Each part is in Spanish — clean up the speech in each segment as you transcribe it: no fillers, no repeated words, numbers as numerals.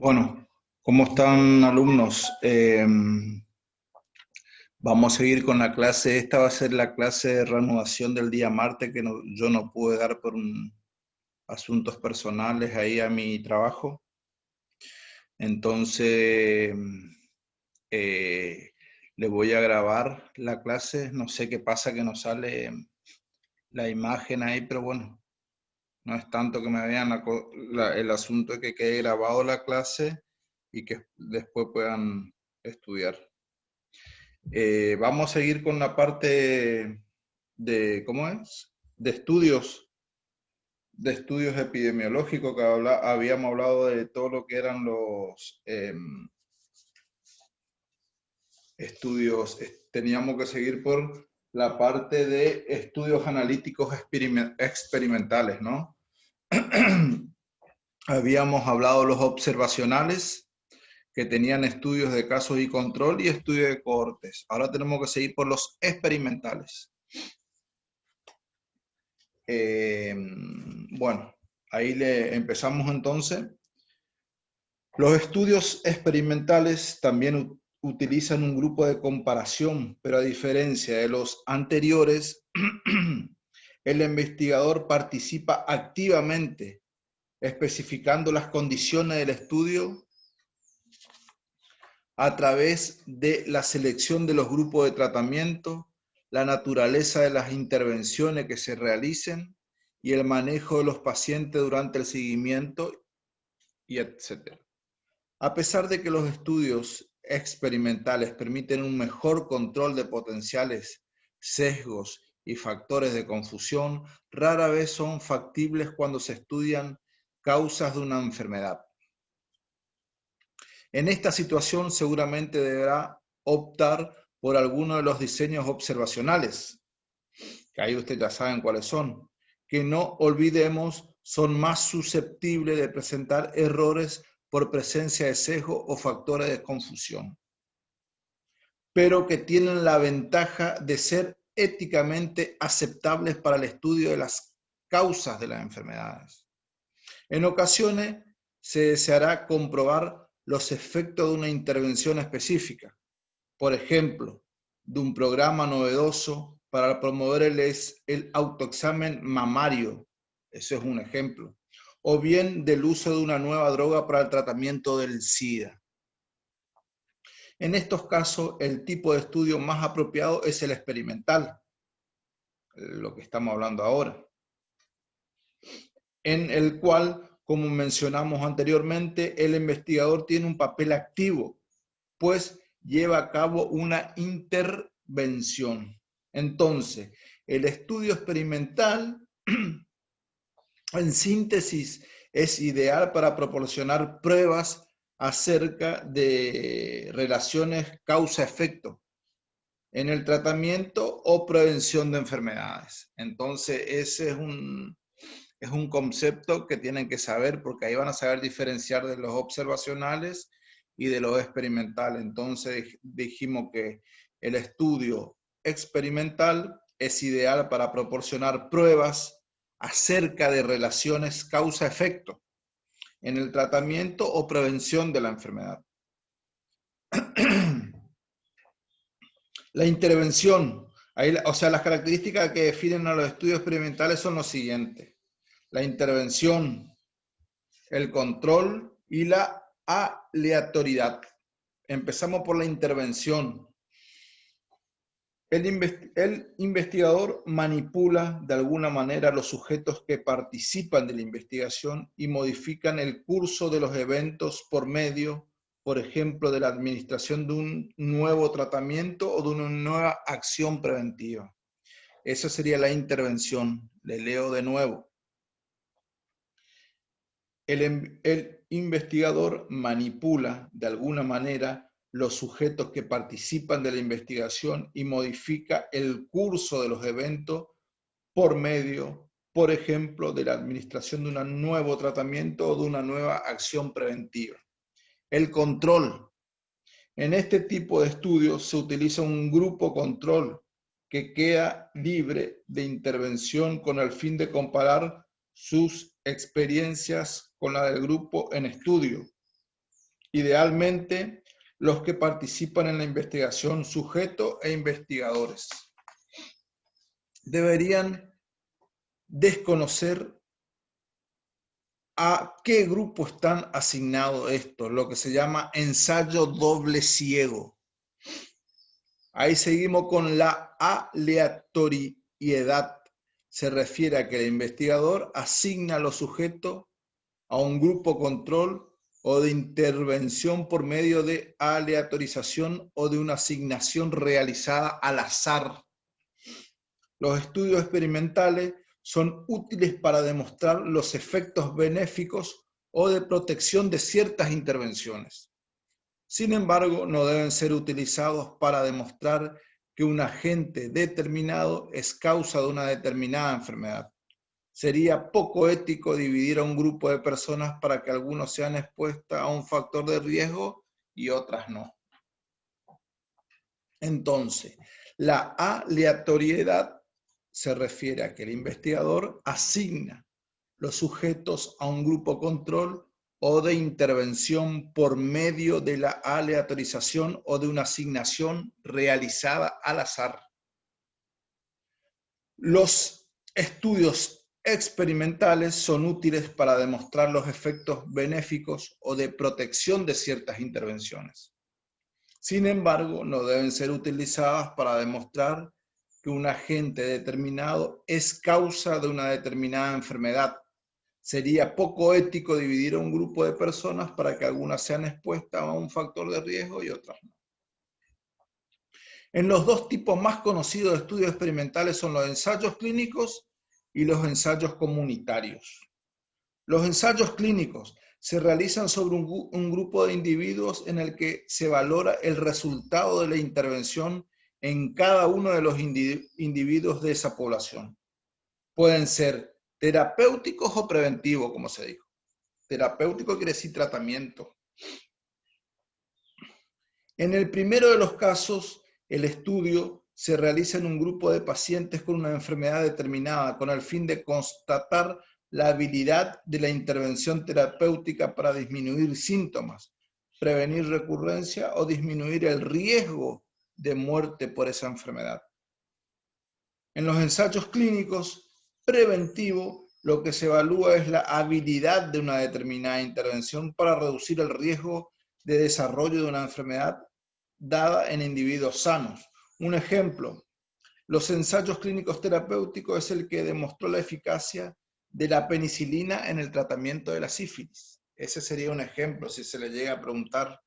Bueno, ¿cómo están alumnos? Vamos a seguir con la clase. Esta va a ser la clase de reanudación del día martes que yo no pude dar por asuntos personales ahí a mi trabajo. Entonces, eh, le voy a grabar la clase. No sé qué pasa que no sale la imagen ahí, pero bueno, no es tanto que me vean el asunto es que quede grabado la clase y que después puedan estudiar. Vamos a seguir con la parte de, ¿cómo es? De estudios epidemiológicos que habíamos hablado de todo lo que eran los estudios. Teníamos que seguir por la parte de estudios analíticos experimentales, ¿no? Habíamos hablado de los observacionales, que tenían estudios de casos y control y estudios de cohortes. Ahora tenemos que seguir por los experimentales. Bueno, ahí le empezamos entonces. Los estudios experimentales también utilizan un grupo de comparación, pero a diferencia de los anteriores, el investigador participa activamente, especificando las condiciones del estudio a través de la selección de los grupos de tratamiento, la naturaleza de las intervenciones que se realicen y el manejo de los pacientes durante el seguimiento, y etc. A pesar de que los estudios experimentales permiten un mejor control de potenciales sesgos y factores de confusión, rara vez son factibles cuando se estudian causas de una enfermedad. En esta situación seguramente deberá optar por alguno de los diseños observacionales, que ahí ustedes ya saben cuáles son, que no olvidemos son más susceptibles de presentar errores por presencia de sesgo o factores de confusión, pero que tienen la ventaja de ser éticamente aceptables para el estudio de las causas de las enfermedades. En ocasiones se deseará comprobar los efectos de una intervención específica, por ejemplo, de un programa novedoso para promover el autoexamen mamario, ese es un ejemplo, o bien del uso de una nueva droga para el tratamiento del SIDA. En estos casos, el tipo de estudio más apropiado es el experimental, lo que estamos hablando ahora, en el cual, como mencionamos anteriormente, el investigador tiene un papel activo, pues lleva a cabo una intervención. Entonces, el estudio experimental, en síntesis, es ideal para proporcionar pruebas acerca de relaciones causa-efecto en el tratamiento o prevención de enfermedades. Entonces, ese es un concepto que tienen que saber porque ahí van a saber diferenciar de los observacionales y de los experimentales. Entonces dijimos que el estudio experimental es ideal para proporcionar pruebas acerca de relaciones causa-efecto en el tratamiento o prevención de la enfermedad. La intervención, ahí, o sea, las características que definen a los estudios experimentales son los siguientes: la intervención, el control y la aleatoriedad. Empezamos por la intervención. El investigador manipula de alguna manera a los sujetos que participan de la investigación y modifican el curso de los eventos por medio, por ejemplo, de la administración de un nuevo tratamiento o de una nueva acción preventiva. Esa sería la intervención. Le leo de nuevo. El investigador manipula de alguna manera los sujetos que participan de la investigación y modifica el curso de los eventos por medio, por ejemplo, de la administración de un nuevo tratamiento o de una nueva acción preventiva. El control. En este tipo de estudios se utiliza un grupo control que queda libre de intervención con el fin de comparar sus experiencias con la del grupo en estudio. Idealmente, los que participan en la investigación, sujeto e investigadores, deberían desconocer a qué grupo están asignados estos, lo que se llama ensayo doble ciego. Ahí seguimos con la aleatoriedad. Se refiere a que el investigador asigna a los sujetos a un grupo control o de intervención por medio de aleatorización o de una asignación realizada al azar. Los estudios experimentales son útiles para demostrar los efectos benéficos o de protección de ciertas intervenciones. Sin embargo, no deben ser utilizados para demostrar que un agente determinado es causa de una determinada enfermedad. Sería poco ético dividir a un grupo de personas para que algunos sean expuestos a un factor de riesgo y otras no. Entonces, la aleatoriedad se refiere a que el investigador asigna los sujetos a un grupo control o de intervención por medio de la aleatorización o de una asignación realizada al azar. Los estudios experimentales son útiles para demostrar los efectos benéficos o de protección de ciertas intervenciones. Sin embargo, no deben ser utilizadas para demostrar que un agente determinado es causa de una determinada enfermedad. Sería poco ético dividir a un grupo de personas para que algunas sean expuestas a un factor de riesgo y otras no. En los dos tipos más conocidos de estudios experimentales son los ensayos clínicos y los ensayos comunitarios. Los ensayos clínicos se realizan sobre un grupo de individuos en el que se valora el resultado de la intervención en cada uno de los individuos de esa población. Pueden ser terapéuticos o preventivos, como se dijo. Terapéutico quiere decir tratamiento. En el primero de los casos, el estudio se realiza en un grupo de pacientes con una enfermedad determinada con el fin de constatar la habilidad de la intervención terapéutica para disminuir síntomas, prevenir recurrencia o disminuir el riesgo de muerte por esa enfermedad. En los ensayos clínicos preventivos, lo que se evalúa es la habilidad de una determinada intervención para reducir el riesgo de desarrollo de una enfermedad dada en individuos sanos. Un ejemplo, los ensayos clínicos terapéuticos es el que demostró la eficacia de la penicilina en el tratamiento de la sífilis. Ese sería un ejemplo si se le llega a preguntar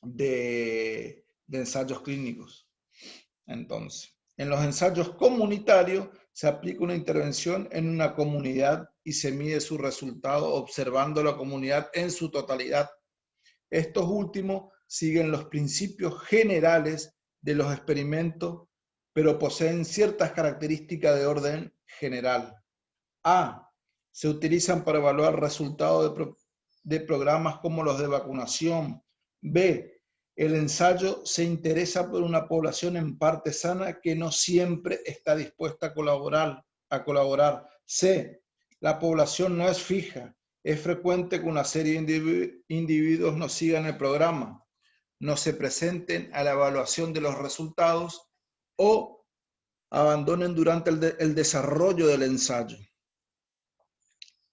de ensayos clínicos. Entonces, en los ensayos comunitarios se aplica una intervención en una comunidad y se mide su resultado observando la comunidad en su totalidad. Estos últimos siguen los principios generales de los experimentos, pero poseen ciertas características de orden general. A. Se utilizan para evaluar resultados de programas como los de vacunación. B. El ensayo se interesa por una población en parte sana que no siempre está dispuesta a colaborar. C. La población no es fija. Es frecuente que una serie de individuos no sigan el programa, no se presenten a la evaluación de los resultados o abandonen durante el desarrollo del ensayo.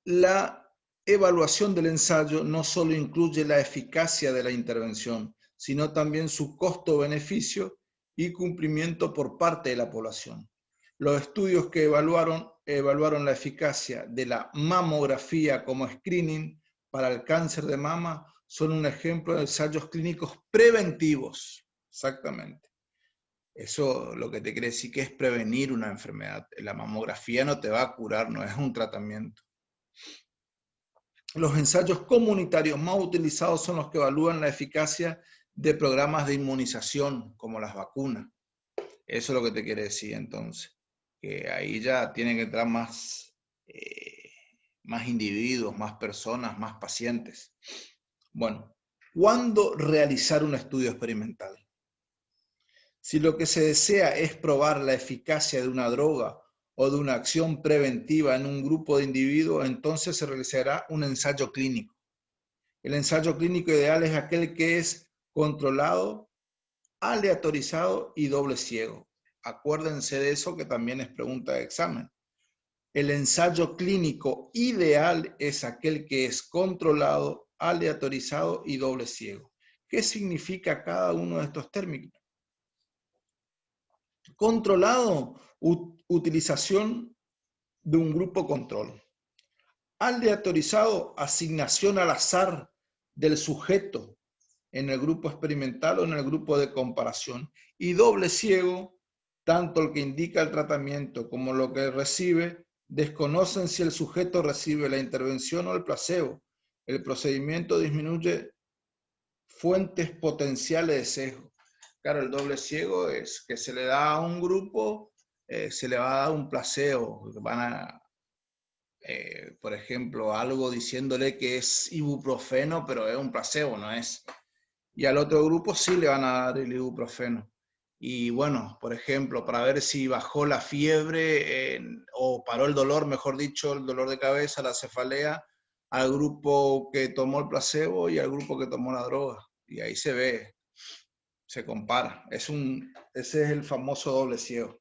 La evaluación del ensayo no solo incluye la eficacia de la intervención, sino también su costo-beneficio y cumplimiento por parte de la población. Los estudios que evaluaron la eficacia de la mamografía como screening para el cáncer de mama son un ejemplo de ensayos clínicos preventivos. Exactamente. Eso lo que te quiere decir que es prevenir una enfermedad. La mamografía no te va a curar, no es un tratamiento. Los ensayos comunitarios más utilizados son los que evalúan la eficacia de programas de inmunización, como las vacunas. Eso es lo que te quiere decir entonces. Que ahí ya tienen que entrar más individuos, más personas, más pacientes. Bueno, ¿cuándo realizar un estudio experimental? Si lo que se desea es probar la eficacia de una droga o de una acción preventiva en un grupo de individuos, entonces se realizará un ensayo clínico. El ensayo clínico ideal es aquel que es controlado, aleatorizado y doble ciego. Acuérdense de eso, que también es pregunta de examen. El ensayo clínico ideal es aquel que es controlado, aleatorizado y doble ciego. ¿Qué significa cada uno de estos términos? Controlado, utilización de un grupo control. Aleatorizado, asignación al azar del sujeto en el grupo experimental o en el grupo de comparación. Y doble ciego, tanto el que indica el tratamiento como lo que recibe, desconocen si el sujeto recibe la intervención o el placebo. El procedimiento disminuye fuentes potenciales de sesgo. Claro, el doble ciego es que se le da a un grupo, se le va a dar un placebo. Van a, por ejemplo, algo diciéndole que es ibuprofeno, pero es un placebo, no es. Y al otro grupo sí le van a dar el ibuprofeno. Y bueno, por ejemplo, para ver si bajó la fiebre o paró el dolor, mejor dicho, el dolor de cabeza, la cefalea, al grupo que tomó el placebo y al grupo que tomó la droga. Y ahí se ve, se compara. Ese es el famoso doble ciego.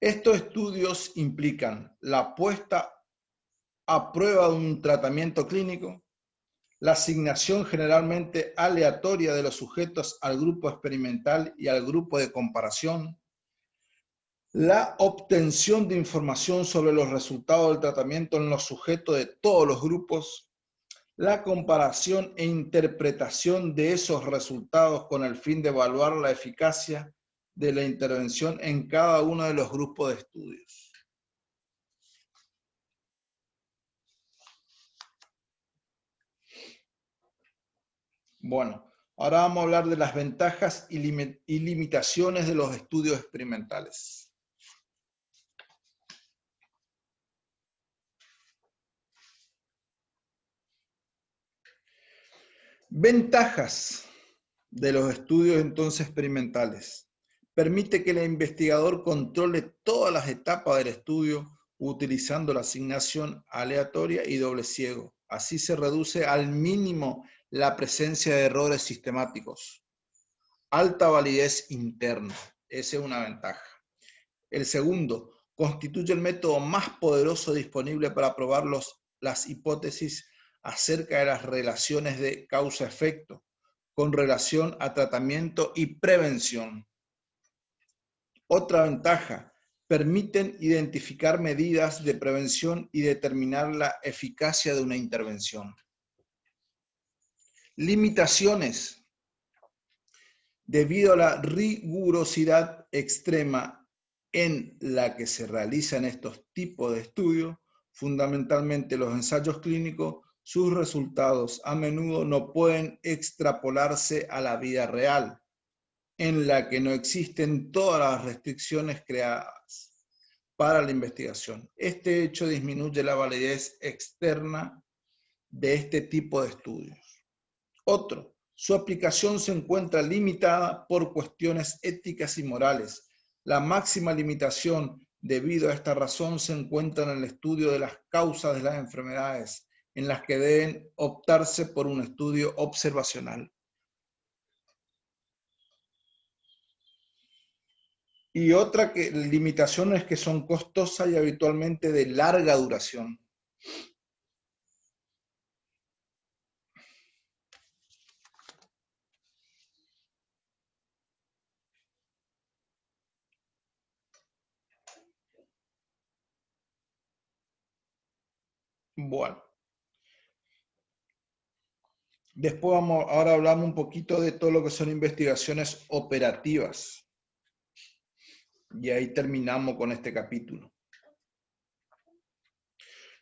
Estos estudios implican la puesta a prueba de un tratamiento clínico, la asignación generalmente aleatoria de los sujetos al grupo experimental y al grupo de comparación, la obtención de información sobre los resultados del tratamiento en los sujetos de todos los grupos, la comparación e interpretación de esos resultados con el fin de evaluar la eficacia de la intervención en cada uno de los grupos de estudios. Bueno, ahora vamos a hablar de las ventajas y limitaciones de los estudios experimentales. Ventajas de los estudios entonces experimentales. Permite que el investigador controle todas las etapas del estudio utilizando la asignación aleatoria y doble ciego. Así se reduce al mínimo la presencia de errores sistemáticos. Alta validez interna. Esa es una ventaja. El segundo, constituye el método más poderoso disponible para probar las hipótesis acerca de las relaciones de causa-efecto con relación a tratamiento y prevención. Otra ventaja, permiten identificar medidas de prevención y determinar la eficacia de una intervención. Limitaciones. Debido a la rigurosidad extrema en la que se realizan estos tipos de estudios, fundamentalmente los ensayos clínicos, sus resultados a menudo no pueden extrapolarse a la vida real, en la que no existen todas las restricciones creadas para la investigación. Este hecho disminuye la validez externa de este tipo de estudios. Otro, su aplicación se encuentra limitada por cuestiones éticas y morales. La máxima limitación debido a esta razón se encuentra en el estudio de las causas de las enfermedades, en las que deben optarse por un estudio observacional. Y otra limitación es que son costosas y habitualmente de larga duración. Bueno, después ahora hablamos un poquito de todo lo que son investigaciones operativas. Y ahí terminamos con este capítulo.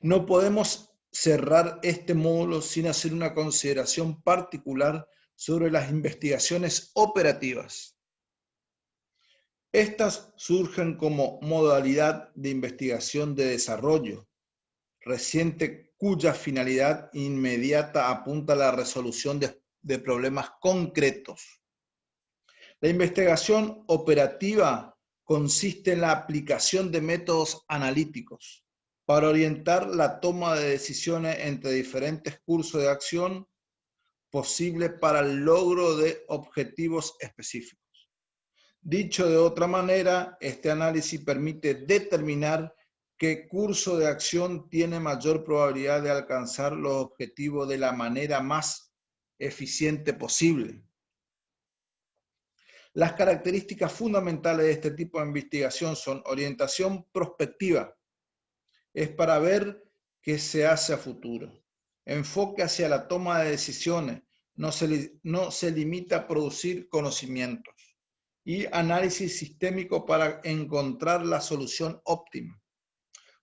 No podemos cerrar este módulo sin hacer una consideración particular sobre las investigaciones operativas. Estas surgen como modalidad de investigación de desarrollo reciente cuya finalidad inmediata apunta a la resolución de problemas concretos. La investigación operativa consiste en la aplicación de métodos analíticos para orientar la toma de decisiones entre diferentes cursos de acción posibles para el logro de objetivos específicos. Dicho de otra manera, este análisis permite determinar qué curso de acción tiene mayor probabilidad de alcanzar los objetivos de la manera más eficiente posible. Las características fundamentales de este tipo de investigación son orientación prospectiva, es para ver qué se hace a futuro. Enfoque hacia la toma de decisiones, no se limita a producir conocimientos. Y análisis sistémico para encontrar la solución óptima.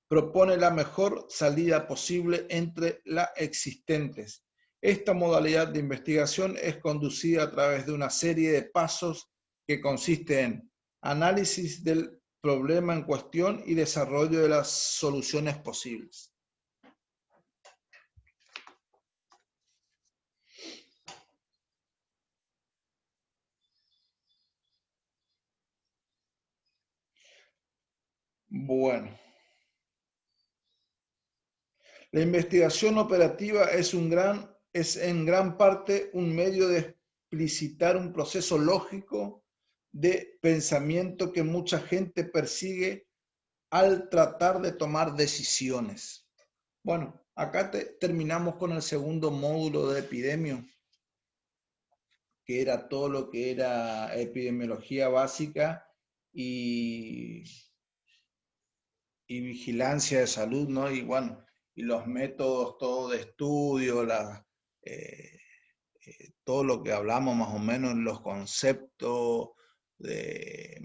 Propone la mejor salida posible entre las existentes. Esta modalidad de investigación es conducida a través de una serie de pasos que consiste en análisis del problema en cuestión y desarrollo de las soluciones posibles. Bueno. La investigación operativa es en gran parte un medio de explicitar un proceso lógico de pensamiento que mucha gente persigue al tratar de tomar decisiones. Bueno, acá terminamos con el segundo módulo de epidemio, que era todo lo que era epidemiología básica y vigilancia de salud, ¿no? Y bueno, y los métodos, todo de estudio, todo lo que hablamos más o menos, los conceptos de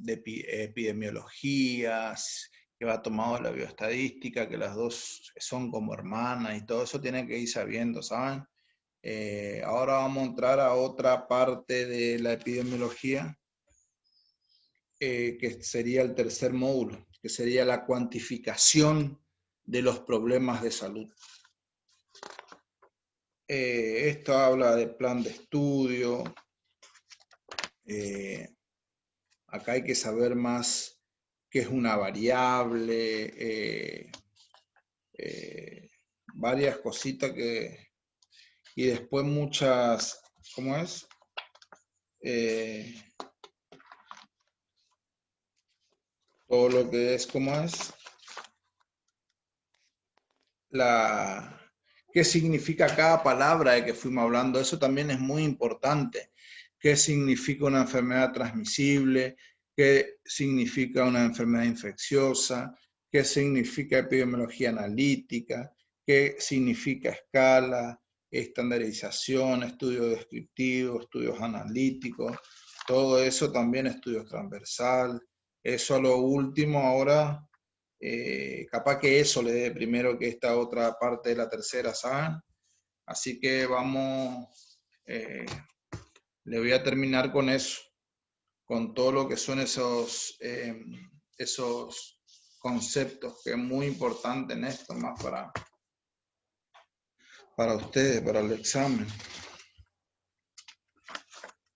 epidemiologías, que va tomado de la bioestadística, que las dos son como hermanas y todo eso tienen que ir sabiendo, ¿saben? Ahora vamos a entrar a otra parte de la epidemiología, que sería el tercer módulo, que sería la cuantificación de los problemas de salud. Esto habla de plan de estudio. Acá hay que saber más qué es una variable, varias cositas que... Y después muchas, ¿cómo es? Todo lo que es, ¿cómo es? ¿Qué significa cada palabra de que fuimos hablando? Eso también es muy importante. ¿Qué significa una enfermedad transmisible? ¿Qué significa una enfermedad infecciosa? ¿Qué significa epidemiología analítica? ¿Qué significa escala, estandarización, estudios descriptivos, estudios analíticos? Todo eso también estudios transversal. Eso a lo último ahora... capaz que eso le dé primero que esta otra parte de la tercera, ¿saben? Así que vamos, le voy a terminar con eso, con todo lo que son esos conceptos, que es muy importante en esto, más para ustedes, para el examen.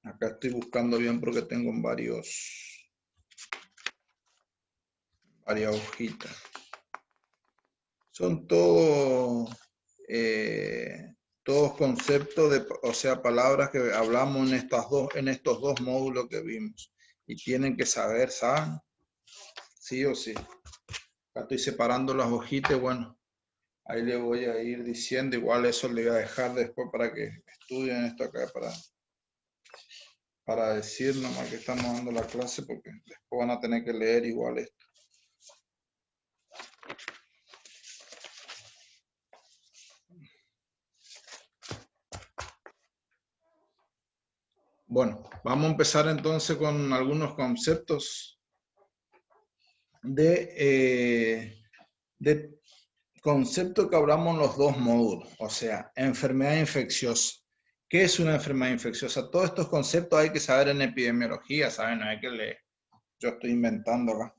Acá estoy buscando bien porque tengo varias hojitas. Son todos conceptos, o sea, palabras que hablamos en estos dos módulos que vimos. Y tienen que saber, ¿saben? Sí o sí. Acá estoy separando las hojitas, bueno, ahí le voy a ir diciendo, igual eso le voy a dejar después para que estudien esto acá, para decir nomás que estamos dando la clase, porque después van a tener que leer igual esto. Bueno, vamos a empezar entonces con algunos conceptos de concepto que hablamos en los dos módulos, o sea, enfermedad infecciosa. ¿Qué es una enfermedad infecciosa? Todos estos conceptos hay que saber en epidemiología, ¿saben? No hay que leer. Yo estoy inventando acá.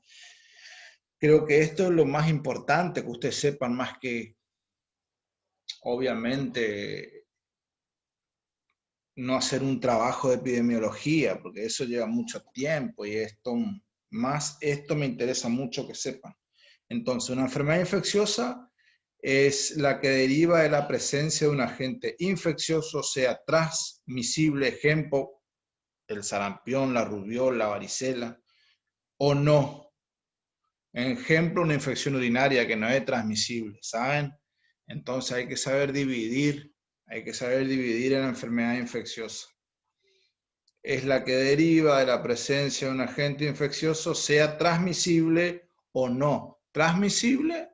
Creo que esto es lo más importante, que ustedes sepan, más que, obviamente, no hacer un trabajo de epidemiología, porque eso lleva mucho tiempo y esto me interesa mucho que sepan. Entonces, una enfermedad infecciosa es la que deriva de la presencia de un agente infeccioso, sea transmisible, ejemplo, el sarampión, la rubiola, la varicela, o no. Ejemplo, una infección urinaria que no es transmisible, ¿saben? Entonces hay que saber dividir en la enfermedad infecciosa. Es la que deriva de la presencia de un agente infeccioso, sea transmisible o no. Transmisible,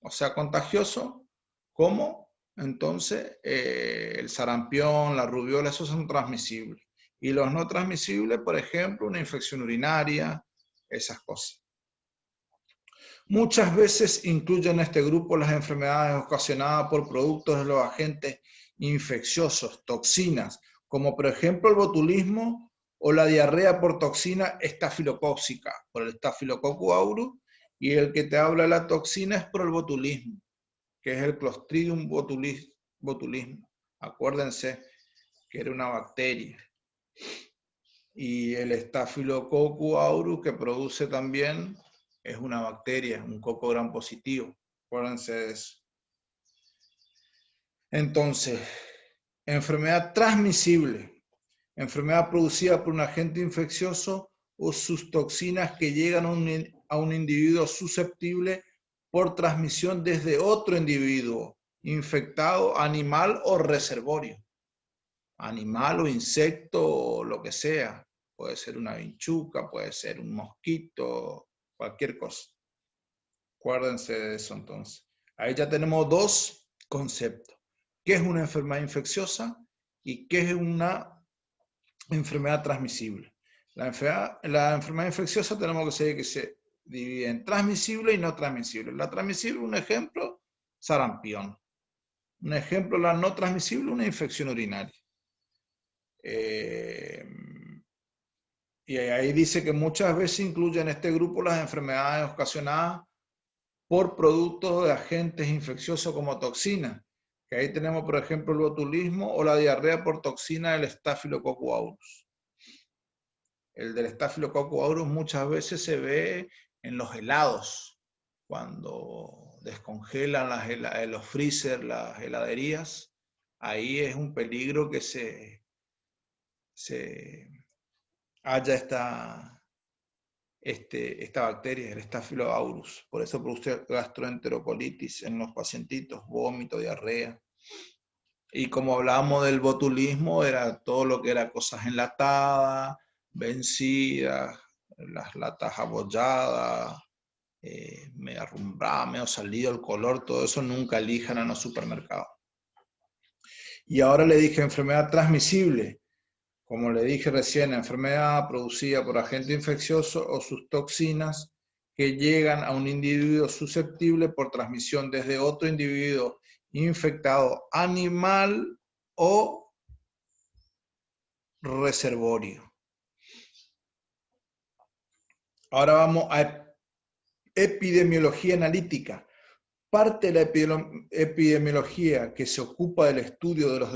o sea, contagioso, ¿cómo? Entonces, el sarampión, la rubiola, esos son transmisibles. Y los no transmisibles, por ejemplo, una infección urinaria, esas cosas. Muchas veces incluyen en este grupo las enfermedades ocasionadas por productos de los agentes infecciosos, toxinas, como por ejemplo el botulismo o la diarrea por toxina estafilocócica, por el Staphylococcus aureus, y el que te habla de la toxina es por el botulismo, que es el Clostridium botulismo. Acuérdense que era una bacteria. Y el Staphylococcus aureus que produce también es una bacteria, un coco gram positivo. Acuérdense de eso. Entonces, enfermedad transmisible, enfermedad producida por un agente infeccioso o sus toxinas que llegan a un individuo susceptible por transmisión desde otro individuo infectado, animal o reservorio. Animal o insecto o lo que sea. Puede ser una vinchuca, puede ser un mosquito, cualquier cosa. Acuérdense de eso entonces. Ahí ya tenemos dos conceptos. ¿Qué es una enfermedad infecciosa y qué es una enfermedad transmisible? La enfermedad infecciosa tenemos que saber que se divide en transmisible y no transmisible. La transmisible, un ejemplo, sarampión. Un ejemplo, la no transmisible, una infección urinaria. Y ahí dice que muchas veces incluye en este grupo las enfermedades ocasionadas por productos de agentes infecciosos como toxinas. Que ahí tenemos, por ejemplo, el botulismo o la diarrea por toxina del Staphylococcus aureus. El del Staphylococcus aureus muchas veces se ve en los helados, cuando descongelan los freezer, las heladerías. Ahí es un peligro que se haya esta bacteria, el Staphylococcus aureus. Por eso produce gastroenterocolitis en los pacientitos, vómito, diarrea. Y como hablábamos del botulismo, era todo lo que era cosas enlatadas, vencidas, las latas abolladas, medio arrumbrada, medio salido el color, todo eso nunca elijan en los supermercados. Y ahora le dije enfermedad transmisible. Como le dije recién, enfermedad producida por agente infeccioso o sus toxinas que llegan a un individuo susceptible por transmisión desde otro individuo infectado, animal o reservorio. Ahora vamos a epidemiología analítica. Parte de la epidemiología que se ocupa del estudio de la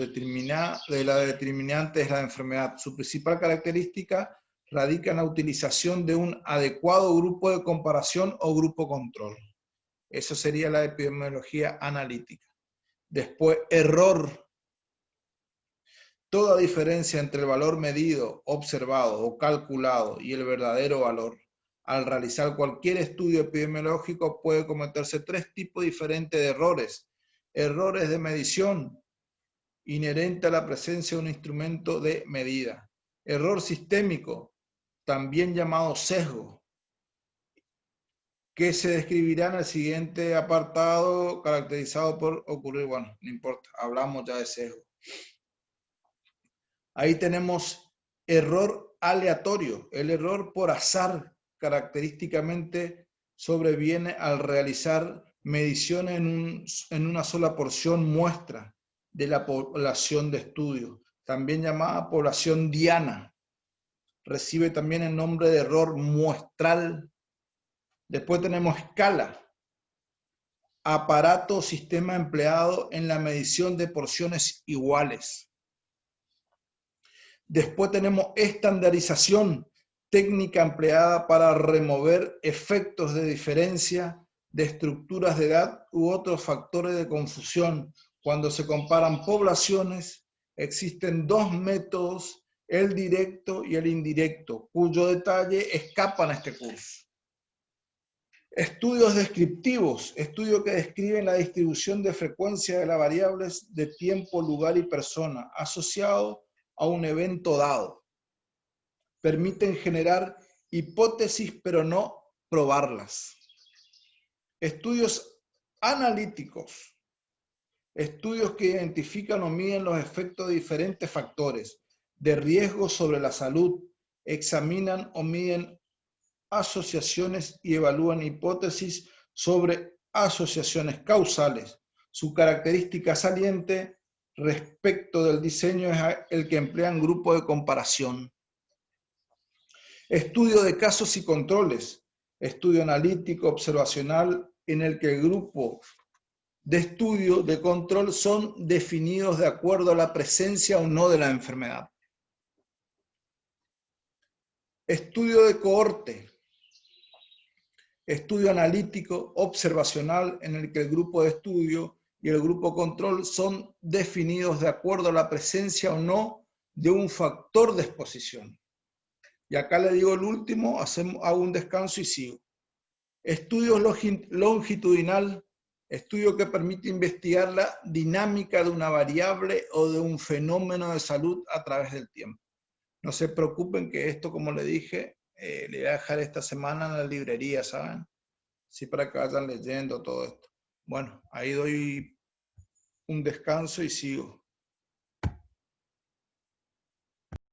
determinantes de la enfermedad. Su principal característica radica en la utilización de un adecuado grupo de comparación o grupo control. Eso sería la epidemiología analítica. Después, error. Toda diferencia entre el valor medido, observado o calculado y el verdadero valor. Al realizar cualquier estudio epidemiológico puede cometerse tres tipos diferentes de errores. Errores de medición, inherente a la presencia de un instrumento de medida. Error sistémico, también llamado sesgo, que se describirá en el siguiente apartado, caracterizado por ocurrir, bueno, no importa, hablamos ya de sesgo. Ahí tenemos error aleatorio, el error por azar característicamente sobreviene al realizar mediciones en una sola porción muestra de la población de estudio, también llamada población diana. Recibe también el nombre de error muestral. Después tenemos escala, aparato o sistema empleado en la medición de porciones iguales. Después tenemos estandarización, técnica empleada para remover efectos de diferencia de estructuras de edad u otros factores de confusión. Cuando se comparan poblaciones, existen dos métodos, el directo y el indirecto, cuyo detalle escapan a este curso. Estudios descriptivos, estudios que describen la distribución de frecuencia de las variables de tiempo, lugar y persona, asociado a un evento dado. Permiten generar hipótesis, pero no probarlas. Estudios analíticos, estudios que identifican o miden los efectos de diferentes factores de riesgo sobre la salud, examinan o miden asociaciones y evalúan hipótesis sobre asociaciones causales. Su característica saliente respecto del diseño es el que emplean grupos de comparación. Estudio de casos y controles, estudio analítico observacional en el que el grupo de estudio de control son definidos de acuerdo a la presencia o no de la enfermedad. Estudio de cohorte, estudio analítico observacional en el que el grupo de estudio y el grupo control son definidos de acuerdo a la presencia o no de un factor de exposición. Y acá le digo el último, hago un descanso y sigo. Estudio longitudinal, estudio que permite investigar la dinámica de una variable o de un fenómeno de salud a través del tiempo. No se preocupen que esto, como le dije, le voy a dejar esta semana en la librería, ¿saben? Sí, para que vayan leyendo todo esto. Bueno, ahí doy un descanso y sigo.